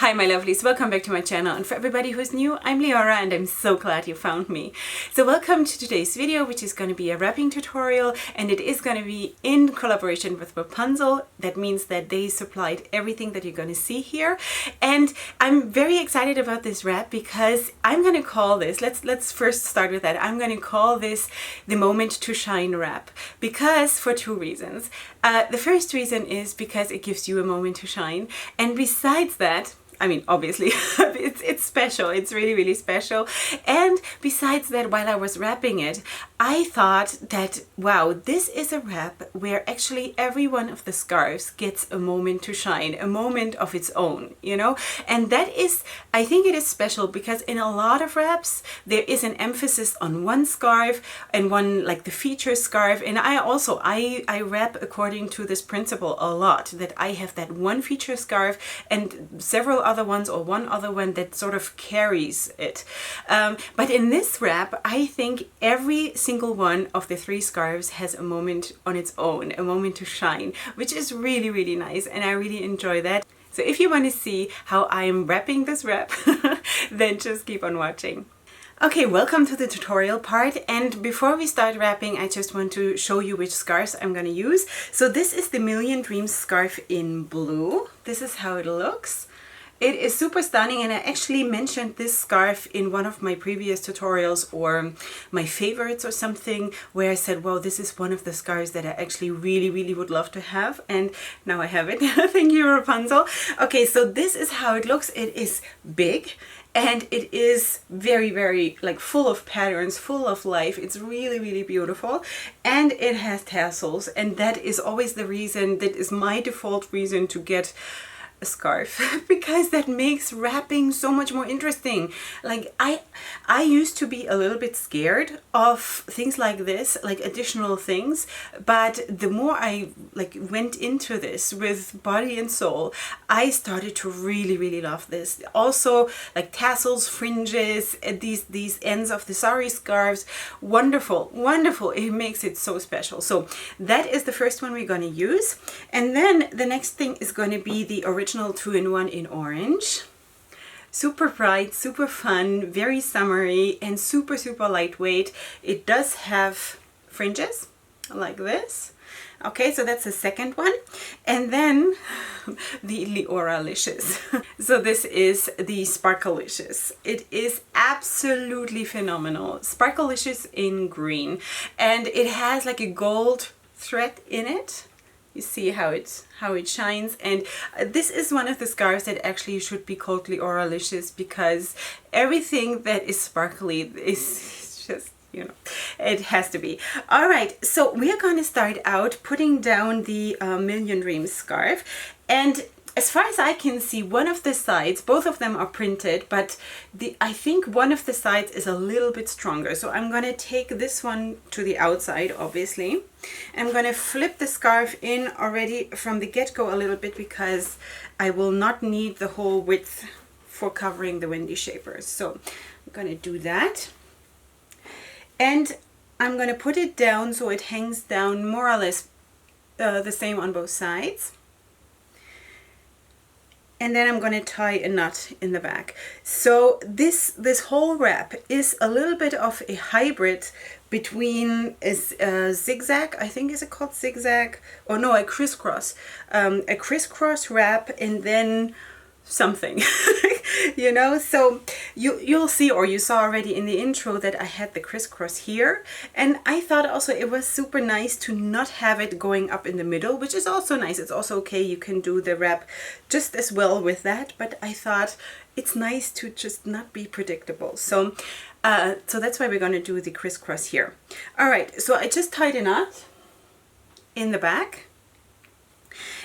Hi my lovelies, welcome back to my channel, and for everybody who's new, I'm Leorah and I'm so glad you found me. So welcome to today's video, which is going to be a wrapping tutorial, and it is going to be in collaboration with Wrapunzel. That means that they supplied everything that you're going to see here, and I'm very excited about this wrap because I'm going to call this, let's first start with that, I'm going to call this the Moment to Shine wrap, because for two reasons. The first reason is because it gives you a moment to shine, and besides that, I mean, obviously, it's special. It's really, really special. And besides that, while I was wrapping it, I thought that, wow, this is a wrap where actually every one of the scarves gets a moment to shine, a moment of its own, you know? And that is, I think it is special because in a lot of wraps, there is an emphasis on one scarf and one, like the feature scarf. And I wrap according to this principle a lot, that I have that one feature scarf and several other ones, or one other one that sort of carries it. But in this wrap, I think every single one of the three scarves has a moment on its own, a moment to shine, which is really, really nice, and I really enjoy that. So if you want to see how I'm wrapping this wrap, then just keep on watching. Okay, welcome to the tutorial part, and before we start wrapping, I just want to show you which scarves I'm going to use. So this is the Million Dreams scarf in blue. This is how it looks. It is super stunning, and I actually mentioned this scarf in one of my previous tutorials, or my favorites or something, where I said, well, this is one of the scarves that I actually really, really would love to have, and now I have it. Thank you, Wrapunzel. Okay, so this is how it looks. It is big, and it is very, very like full of patterns, full of life. It's really, really beautiful, and it has tassels, and that is always the reason, that is my default reason to get a scarf, because that makes wrapping so much more interesting. Like I used to be a little bit scared of things like this, like additional things, but the more I went into this with body and soul, I started to really, really love this. Also, like tassels, fringes, these ends of the sari scarves, wonderful, wonderful. It makes it so special. So that is the first one we're going to use, and then the next thing is going to be the original 2-in-1 in orange. Super bright, super fun, very summery, and super, super lightweight. It does have fringes like this. Okay, so that's the second one. And then the Leorah-licious. So this is the Sparkle-licious. It is absolutely phenomenal. Sparkle-licious in green, and it has like a gold thread in it. You see how it shines, and this is one of the scarves that actually should be called Leorah-licious, because everything that is sparkly is just, you know, it has to be. All right, so we are going to start out putting down the Million Dreams scarf, and as far as I can see, one of the sides, both of them are printed, but I think one of the sides is a little bit stronger. So I'm going to take this one to the outside, obviously. I'm going to flip the scarf in already from the get-go a little bit, because I will not need the whole width for covering the windy shapers. So I'm going to do that. And I'm going to put it down so it hangs down more or less the same on both sides. And then I'm going to tie a knot in the back. So this whole wrap is a little bit of a hybrid between a zigzag, I think, is it called zigzag? Or no, a crisscross. A crisscross wrap, and then something, you know. So you'll see, or you saw already in the intro, that I had the crisscross here, and I thought also it was super nice to not have it going up in the middle, which is also nice. It's also okay, you can do the wrap just as well with that, but I thought it's nice to just not be predictable. So so that's why we're going to do the crisscross here. All right, so I just tied a knot in the back.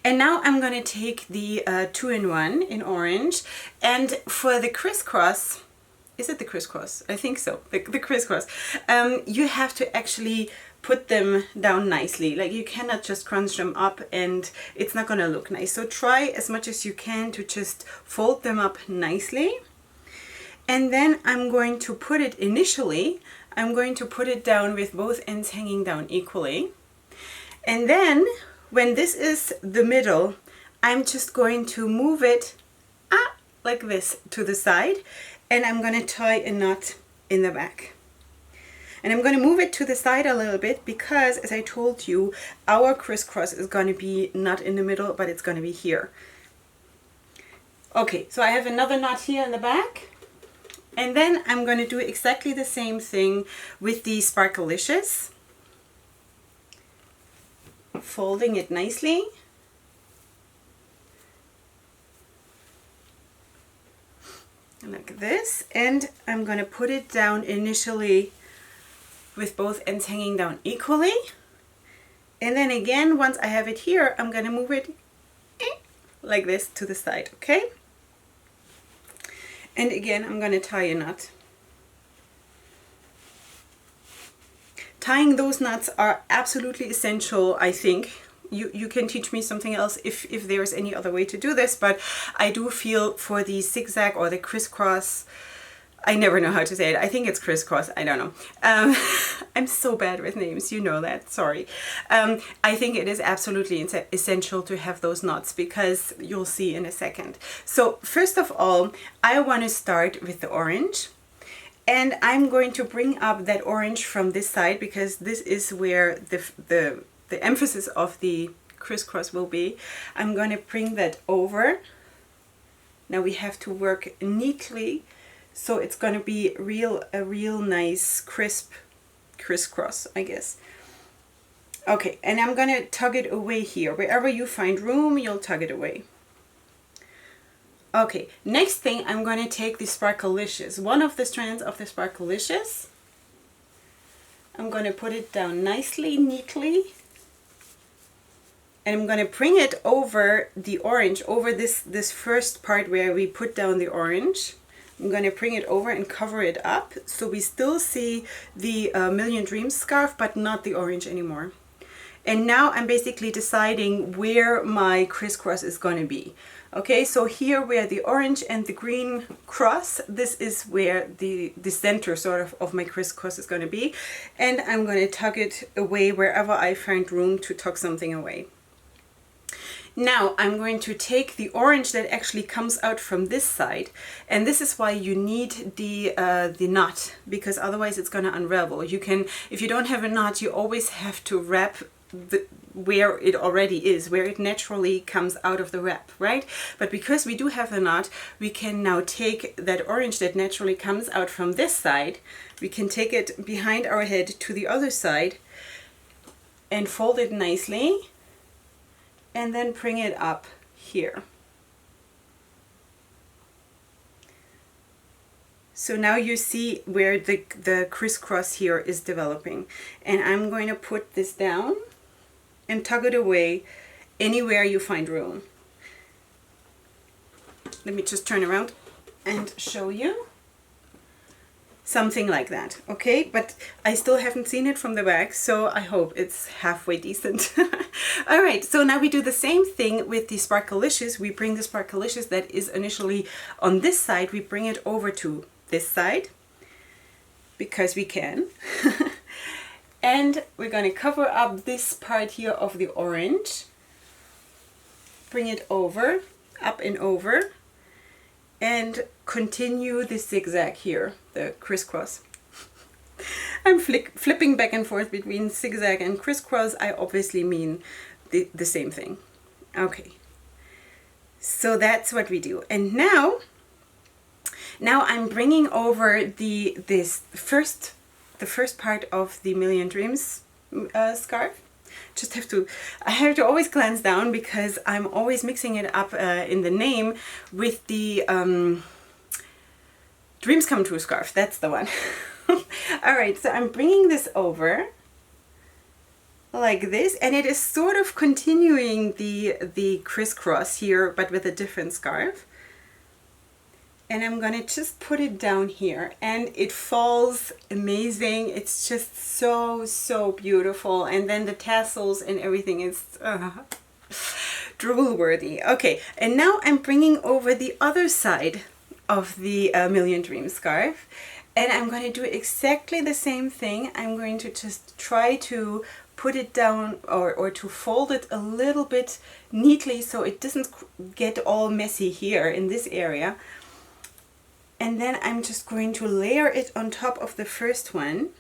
And now I'm going to take the 2-in-1 in orange, and for the crisscross, is it the crisscross? I think so, the crisscross. You have to actually put them down nicely. Like, you cannot just crunch them up and it's not going to look nice. So try as much as you can to just fold them up nicely. And then I'm going to put it initially, I'm going to put it down with both ends hanging down equally. And then when this is the middle, I'm just going to move it like this to the side, and I'm going to tie a knot in the back. And I'm going to move it to the side a little bit because, as I told you, our crisscross is going to be not in the middle, but it's going to be here. Okay, so I have another knot here in the back. And then I'm going to do exactly the same thing with the Sparkalicious. Folding it nicely. Like this. And I'm going to put it down initially with both ends hanging down equally. And then again, once I have it here, I'm going to move it like this to the side, okay? And again, I'm going to tie a knot. Tying those knots are absolutely essential, I think. You can teach me something else if there's any other way to do this, but I do feel for the zigzag or the crisscross, I never know how to say it. I think it's crisscross. I don't know. I'm so bad with names. You know that. Sorry. I think it is absolutely essential to have those knots because you'll see in a second. So first of all, I want to start with the orange. And I'm going to bring up that orange from this side because this is where the emphasis of the crisscross will be. I'm going to bring that over. Now we have to work neatly. So it's going to be a real nice crisp crisscross, I guess. Okay, and I'm going to tug it away here. Wherever you find room, you'll tug it away. Okay, next thing, I'm going to take the Sparkalicious. One of the strands of the Sparkalicious. I'm going to put it down nicely, neatly. And I'm going to bring it over the orange, over this first part where we put down the orange. I'm going to bring it over and cover it up so we still see the Million Dreams scarf, but not the orange anymore. And now I'm basically deciding where my crisscross is going to be. Okay, so here where the orange and the green cross, this is where the center sort of my crisscross is going to be. And I'm going to tug it away wherever I find room to tug something away. Now I'm going to take the orange that actually comes out from this side, and this is why you need the knot, because otherwise it's going to unravel. You can, if you don't have a knot, you always have to wrap where it already is, where it naturally comes out of the wrap, right? But because we do have a knot, we can now take that orange that naturally comes out from this side, we can take it behind our head to the other side and fold it nicely. And then bring it up here. So now you see where the crisscross here is developing. And I'm going to put this down and tug it away anywhere you find room. Let me just turn around and show you. Something like that, okay? But I still haven't seen it from the back, so I hope it's halfway decent. All right, so now we do the same thing with the Sparkalicious. We bring the Sparkalicious that is initially on this side, we bring it over to this side, because we can. And we're going to cover up this part here of the orange. Bring it over, up and over. And continue the zigzag here, the crisscross. I'm flipping back and forth between zigzag and crisscross. I obviously mean the same thing. Okay, so that's what we do. And now I'm bringing over the first part of the Million Dreams scarf. I have to always glance down because I'm always mixing it up in the name with the Dreams Come True scarf. That's the one. All right, so I'm bringing this over like this, and it is sort of continuing the crisscross here, but with a different scarf. And I'm gonna just put it down here, and it falls amazing. It's just so beautiful. And then the tassels and everything is drool worthy. Okay, and now I'm bringing over the other side of the Million Dreams scarf, and I'm going to do exactly the same thing. I'm going to just try to put it down or to fold it a little bit neatly so it doesn't get all messy here in this area. And then I'm just going to layer it on top of the first one.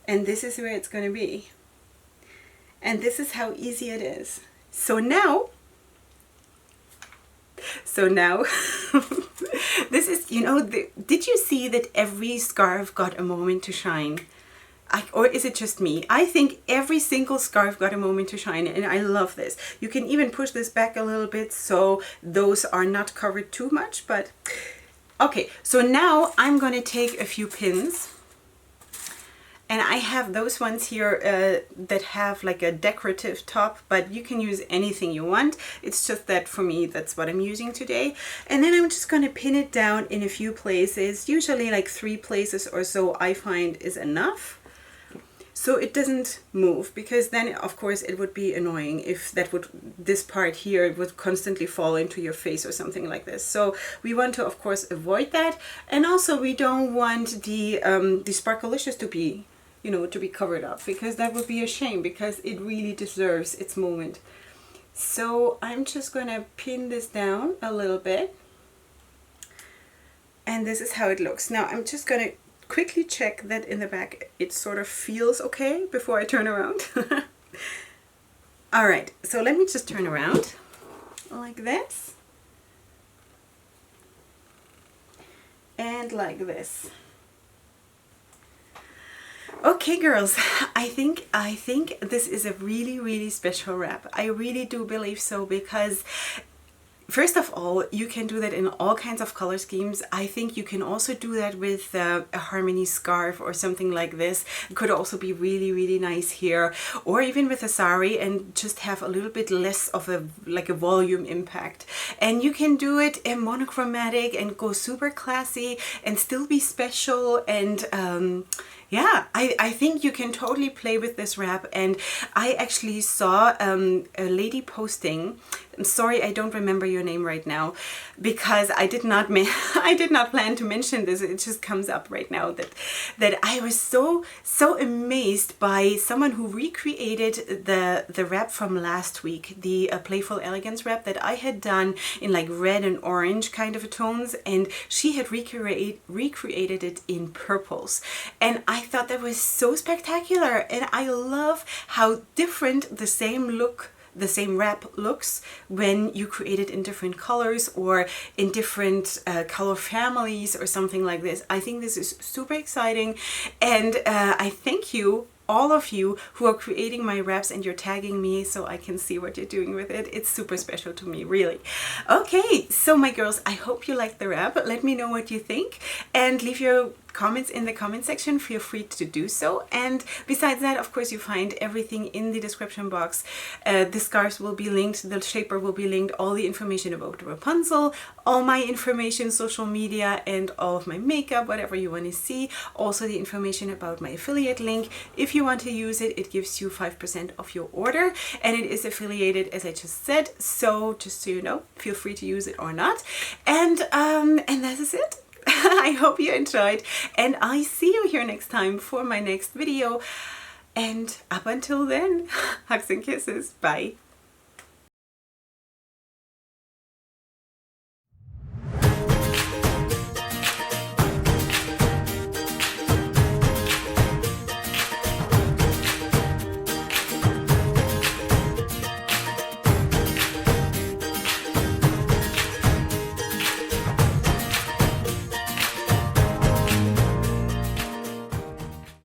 And this is where it's going to be. And this is how easy it is. So now, this is, you know, did you see that every scarf got a moment to shine? Or is it just me? I think every single scarf got a moment to shine, and I love this. You can even push this back a little bit so those are not covered too much, but okay. So now I'm going to take a few pins, and I have those ones here that have like a decorative top, but you can use anything you want. It's just that for me, that's what I'm using today. And then I'm just going to pin it down in a few places, usually like 3 places or so I find is enough. So it doesn't move, because then of course it would be annoying if this part here would constantly fall into your face or something like this. So we want to of course avoid that, and also we don't want the Sparkalicious to be, you know, to be covered up, because that would be a shame, because it really deserves its moment. So I'm just gonna pin this down a little bit, and this is how it looks. Now I'm just gonna quickly check that in the back it sort of feels okay before I turn around. All right, so let me just turn around like this and like this. Okay, girls, I think this is a really special wrap. I really do believe so, because first of all, you can do that in all kinds of color schemes. I think you can also do that with a harmony scarf or something like this. It could also be really nice here, or even with a sari, and just have a little bit less of a volume impact. And you can do it in monochromatic and go super classy and still be special. And yeah, I think you can totally play with this wrap. And I actually saw a lady posting, I'm sorry I don't remember your name right now, because I did not plan to mention this. It just comes up right now that I was so amazed by someone who recreated the wrap from last week, the Playful Elegance wrap that I had done in like red and orange kind of tones, and she had recreated it in purples. And I thought that was so spectacular, and I love how different the same wrap looks when you create it in different colors or in different color families or something like this. I think this is super exciting, and I thank you, all of you who are creating my wraps, and you're tagging me so I can see what you're doing with it. It's super special to me, really. Okay, so my girls, I hope you liked the wrap. Let me know what you think, and leave your comments in the comment section. Feel free to do so. And besides that, of course, you find everything in the description box. The scarves will be linked, the shaper will be linked, all the information about Wrapunzel, all my information, social media, and all of my makeup, whatever you want to see. Also the information about my affiliate link. If you want to use it, it gives you 5% of your order, and it is affiliated, as I just said. So just so you know, feel free to use it or not. And that is it. I hope you enjoyed, and I see you here next time for my next video. And up until then, hugs and kisses. Bye.